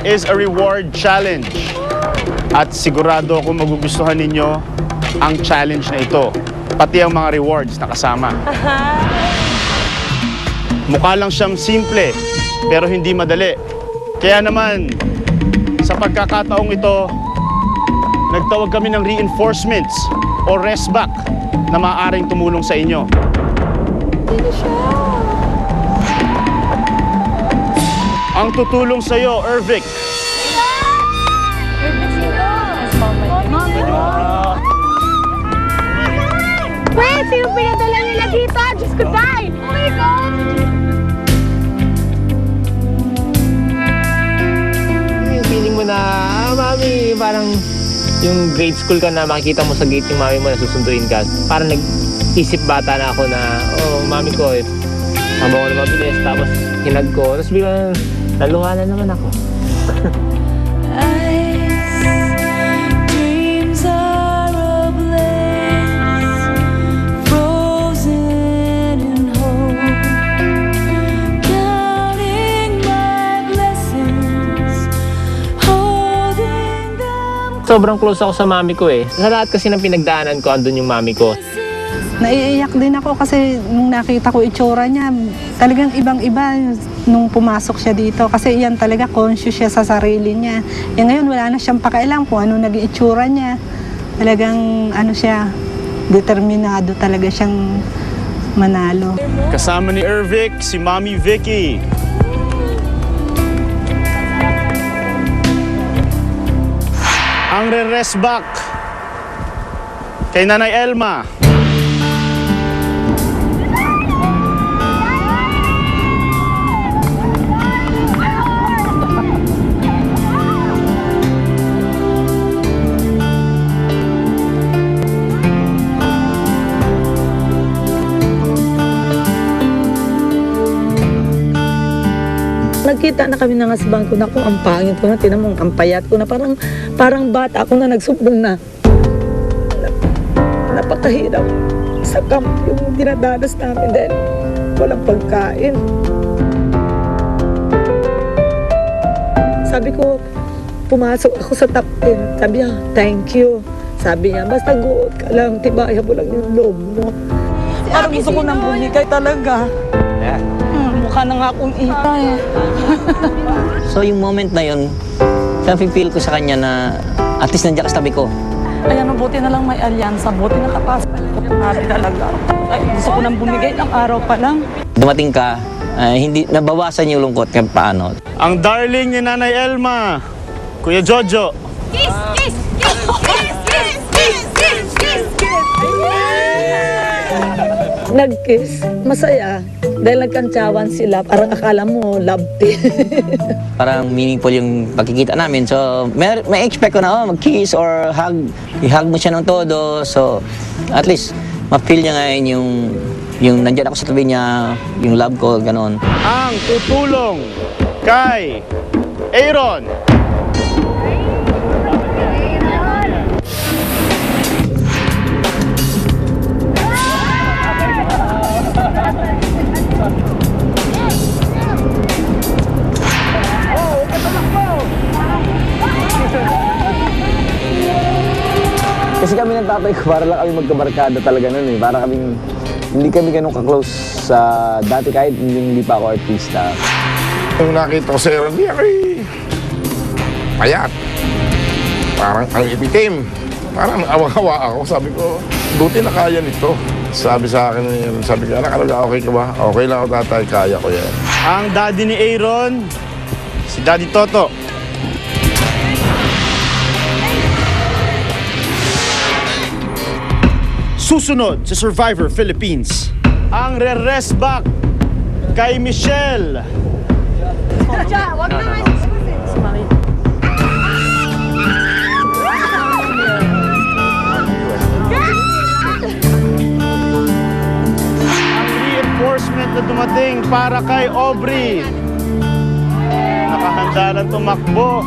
is a reward challenge. At sigurado akong magugustuhan ninyo ang challenge na ito. Pati ang mga rewards na kasama. Mukha lang siyang simple, pero hindi madali. Kaya naman, sa pagkakataong ito, nagtawag kami ng reinforcements o rest back na maaaring tumulong sa inyo. Ang tutulong sa iyo, Ervic. Wait, sino pinadala nila dito? Diyos ko, Day! Oh my God! Yung feeling mo na, mami, parang yung grade school ka na makikita mo sa gate yung mami mo na susunduin ka. Parang nag-isip bata na ako na, oh, mami ko, tama ko na mabilis. Tapos hinag ko. Tapos biglang naluha na naman ako. Sobrang close ako sa mami ko eh. Sa lahat kasi ng pinagdaanan ko, andun yung mami ko. Naiiyak din ako kasi nung nakita ko itsura niya, talagang ibang-iba nung pumasok siya dito. Kasi yan talaga, conscious siya sa sarili niya. E ngayon, wala na siyang pakialam kung ano naging itsura niya. Talagang ano siya, determinado talaga siyang manalo. Kasama ni Ervic, si Mami Vicky. Ang re-rest back kay Nanay Elma. Nagkita na kami ng husband ko na kung ang pangit ko na, tinamong ang payat ko na parang bata ako na nagsumbong na. Napakahirap sa camp yung dinadanas namin dahil walang pagkain. Sabi ko, pumasok ako sa top 10. Sabi niya, thank you. Sabi niya, basta guot ka lang, tibayan mo lang yung loob mo. Parang gusto ko nang bumigay talaga. Mukha na nga akong itay. So yung moment na yun, feel ko sa kanya na at least nandiyan ka sa tabi ko. Ayan, buti na lang may alyansa, buti nakapasok. Nabi talaga. Ay, gusto ko nang bumigay ng araw pa lang. Dumating ka, hindi nabawasan yung lungkot kahit paano. Ang darling ni Nanay Elma, Kuya Jojo. Kiss! Kiss! Kiss! Kiss! Kiss! Kiss! Kiss! Kiss! Kiss! Nag-kiss, masaya. Dahil nagkantsawan sila, parang akala mo love team. Parang meaningful yung pagkikita namin. So may expect ko na mag-kiss or hug. I-hug mo siya ng todo. So at least ma-feel niya ngayon yung nandiyan ako sa tabi niya, yung love ko, ganon. Ang tutulong kay Aaron. Kasi kami ng tatay ko, para lang kami magkabarkada talaga nun eh. Para kaming, hindi kami ganun ka-close sa dati kahit hindi pa ako artista. Nung nakita ko sa Aaron, di ako'y payat. Parang ang ipitim. Parang awa-awa ako. Sabi ko, buti na kaya nito. Sabi sa akin, sabi ko, anak, okay ka ba? Okay lang ako, tatay, kaya ko yan. Ang daddy ni Aaron, si Daddy Toto. Susunod sa Survivor Philippines, ang re-rest back kay Michelle. Wag na nga. Ang reinforcement na dumating para kay Aubrey. Nakahanda na tumakbo